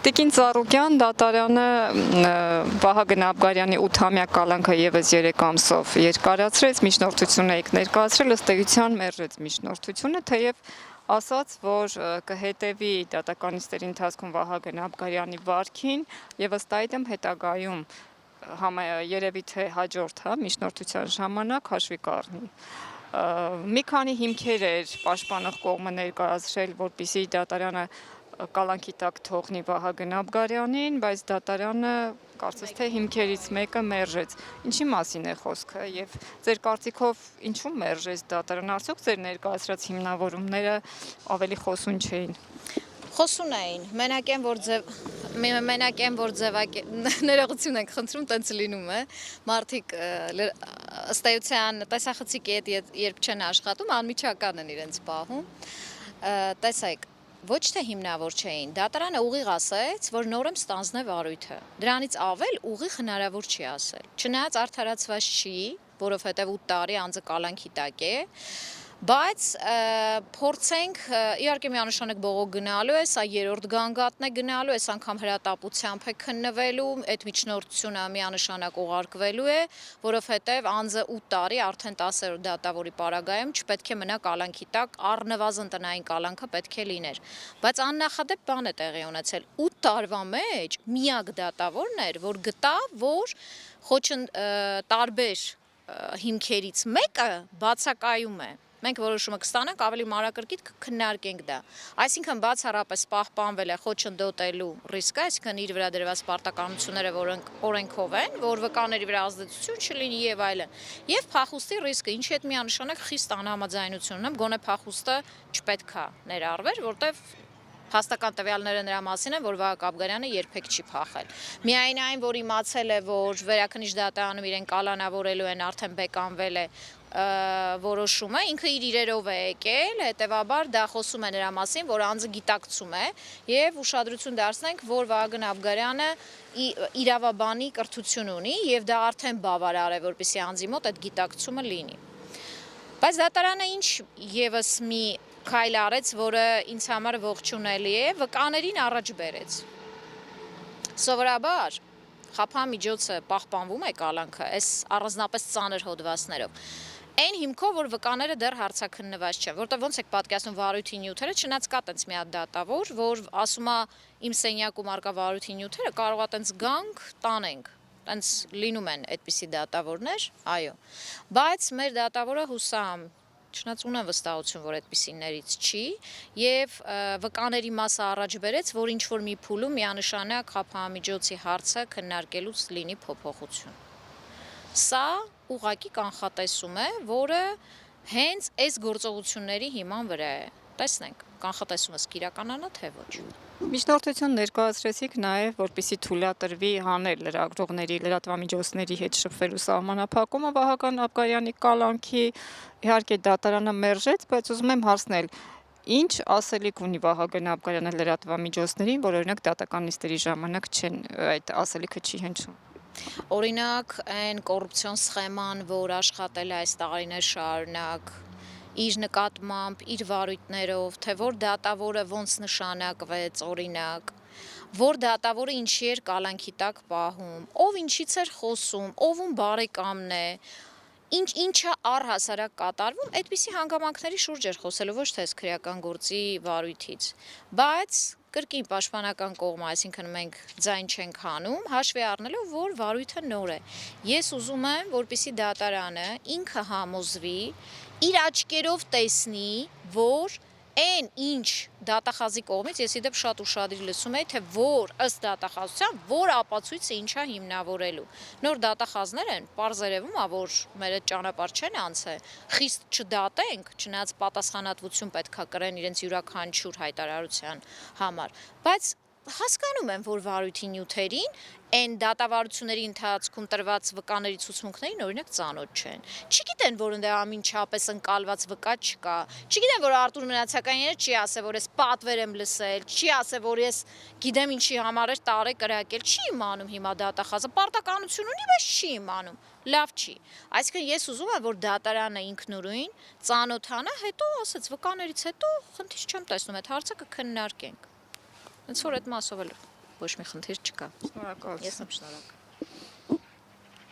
Տիկին Ծառուկյան դատարանը Վահագն Աբգարյանի 8-ամյա կալանքը եւս 3 ամսով երկարացրեց, միջնորդություն եք ներկայացրել, ըստ էության մերժեց միջնորդությունը, թեև ասաց, որ կհետևի դատականիստերի ընթացքում Վահագն Աբգարյանի վարքին եւ ըստ այդմ հետագայում երևի թե հաջորդ միջնորդության ժամանակ հաշվի կառնի։ Մի քանի հիմքեր էր պաշտպանող կողմը ներկայացրել, որպեսզի դատարանը կալանքի տակ թողնի Վահագն Աբգարյանին, բայց դատարանը կարծես թե հիմքերից մեկը մերժեց։ Ինչի մասին է խոսքը եւ ձեր կարծիքով ինչու մերժեց դատարանը, արդյոք ձեր ներկայացրած հիմնավորումները ավելի խոսուն չէին։ Խոսուն էին, մենակ են, որ ներողություն ենք խնդրում, տենց լինում է, մարդիկ ըստ էության տեսախցիկի հետ երբ չեն աշխատում, անմիջական են իրենց պահում, տեսեք, ոչ թե հիմնավոր չէին, դատարանը ուղիղ ասեց, որ նորեմ ստանձնե վարույթը, դրանից ավել ուղիղ հնարավոր չի ասել, չնայած արդարացված չի, որովհետև 8 տարի անձը կալանքի տակ է, բայց փորձենք իհարկե միանշանակ բողոք գնալու է, սա երրորդ գանգատն է գնալու, այս անգամ հրատապությամբ է քննվելու, այդ միջնորդությունը միանշանակ ուղարկվելու է, որովհետև անձը 8 տարի արդեն 10-րդ դատավորի պարագայում չպետք է մնա կալանքի տակ, առնվազն տնային կալանքը պետք է լիներ, բայց աննախադեպ բան է տեղի ունեցել, 8 տարվա մեջ միակ դատավորն էր, որ գտավ, որ տարբեր հիմքերից մեկը բացակայում է։ Մենք որոշումը կստանանք, ավելի մանրակրկիտ կքննարկենք դա։ Այսինքն բացառապես պահպանվել է խոչընդոտելու ռիսկը, այսինքն իր վրա դրված պարտականությունները, որոնք օրենքով են, որ վկաների վրա ազդեցություն չլինի եւ այլն։ Եվ փախուստի ռիսկը, ինչի հետ միանշանակ խիստ անհամաձայնություն ունեմ, գոնե փախուստը չպետք է ներառվեր, որտեվ հաստական տվյալները նրա մասին են, որ Վահագն Աբգարյանը երբեք չի փախել։ Միայն այն, որ իմացել է, որ վերաքննիչ դատարանում իրեն կալանավորելու են, արդեն բեկանվել է որոշումը, ինքը իր իրերով է եկել, հետևաբար դա խոսում է նրա մասին, որ անձը գիտակցում է եւ ուշադրություն դարձնենք, որ Վահագն Աբգարյանը իրավաբանի կրթություն ունի եւ դա արդեն բավարար է, որպեսզի անձի մոտ այդ գիտակցումը լինի։ Բայց դատարանը ինչ եւս մի քայլ արեց, որը ինձ համար ողջունելի է, վկաներին առաջ բերեց։ Սովորաբար խափամիջոցը պահպանվում է կալանքը, այս առանձնապես ծանր հոդվածներով։ Այն հիմքով, որ վկաները դեռ հարցաքննված չեն, որտեղ ոնց եք պատկերացնում վարույթի նյութերը, չնայած կա տենց մի հատ դատավոր, որ ասում է իմ սենյակում արկա վարույթի նյութերը կարող է տենց գանք, տանենք։ Տենց լինում են այդպիսի դատավորներ, այո։ Բայց մեր դատավորը հուսամ, չնայած ունեմ վստահություն, որ այդպիսիներից չի, եւ վկաների մասը առաջ բերեց, որ ինչ-որ մի փուլում միանշանակ խափամիջոցի հարցը քննարկելուց լինի փոփոխություն։ Սա ուղղակի կանխատեսում է, որը հենց այս գործողությունների հիման վրա է։ Տեսնենք, կանխատեսումս կիրականանա թե ոչ։ Միջնորդություն ներկայացրեցիք նաև, որպեսզի թույլատրվի հանել լրագրողների, լրատվամիջոցների հետ շփվելու սահմանափակումը Վահագն Աբգարյանի կալանքի, իհարկե դատարանը մերժեց, բայց ուզում եմ հարցնել, ինչ ասելիք ունի Վահագն Աբգարյանը լրատվամիջոցներին, որ օրինակ դատականիստերի ժամանակ այդ ասելիքը չի հնչում։ Օրինակ, այն կոռուպցիոն սխեման, որ աշխատել է այս տարիներ շարունակ, իր նկատմամբ, իր վարույթներով, թե որ դատավորը ոնց նշանակվեց, օրինակ, որ դատավորը ինչի էր կալանքի տակ պահում, ով ինչից էր խոսում, ով ում բարեկամն է, ինչը առհասարակ կատարվում, այդպիսի հանգամանքների շուրջ էր խոսելու, ոչ թե քրեական գործի վարույթից, բայց կրկին պաշտպանական կողմը, այսինքն մենք ձայն չենք հանում, հաշվի առնելով, որ վարույթը նոր է։ Ես ուզում եմ, որպեսզի դատարանը ինքը համոզվի, իր աչքերով տեսնի, որ այն ինչ դատախազի կողմից, ես իդեպ շատ ուշադիր լսում եի, թե որ ըստ դատախազության, որ ապացույցը ինչա հիմնավորելու։ Նոր դատախազներ են, պարզերևում է, որ մեր այդ ճանապարհ չեն անցել, խիստ չդատենք, չնայած պատասխանատվություն պետք է կրեն իրենց յուրաքանչյուր հայտարարության համար, բայց հասկանում եմ, որ վարույթի նյութերին այն դատավարությունների ընթացքում տրված վկաների ցուցմունքներին օրինակ ծանոթ չեն։ Չգիտեն, որ ընդ ամենչապես ընկալված վկա չկա։ Չգիտեն, որ Արտուր Մնացականյանը չի ասել, որ ես պատվեր եմ լսել, չի ասել, որ ես գիտեմ ինչի համար էր տարե կրակել, չի իմանում հիմա դատախազը, պարտականություն ունի, բայց չի իմանում։ Լավ չի։ Այսինքն ես ուզում եմ, որ դատարանը ինքնուրույն ծանոթանա, հետո ասեց վկաներից հետո խնդիր չեմ տեսնում, այդ հարցը կքննարկենք։ Ոնց որ այդ մասով էլ ոչ մի խնդիր չկա։ Շնորհակալություն։ Ես եմ շնորհակալ։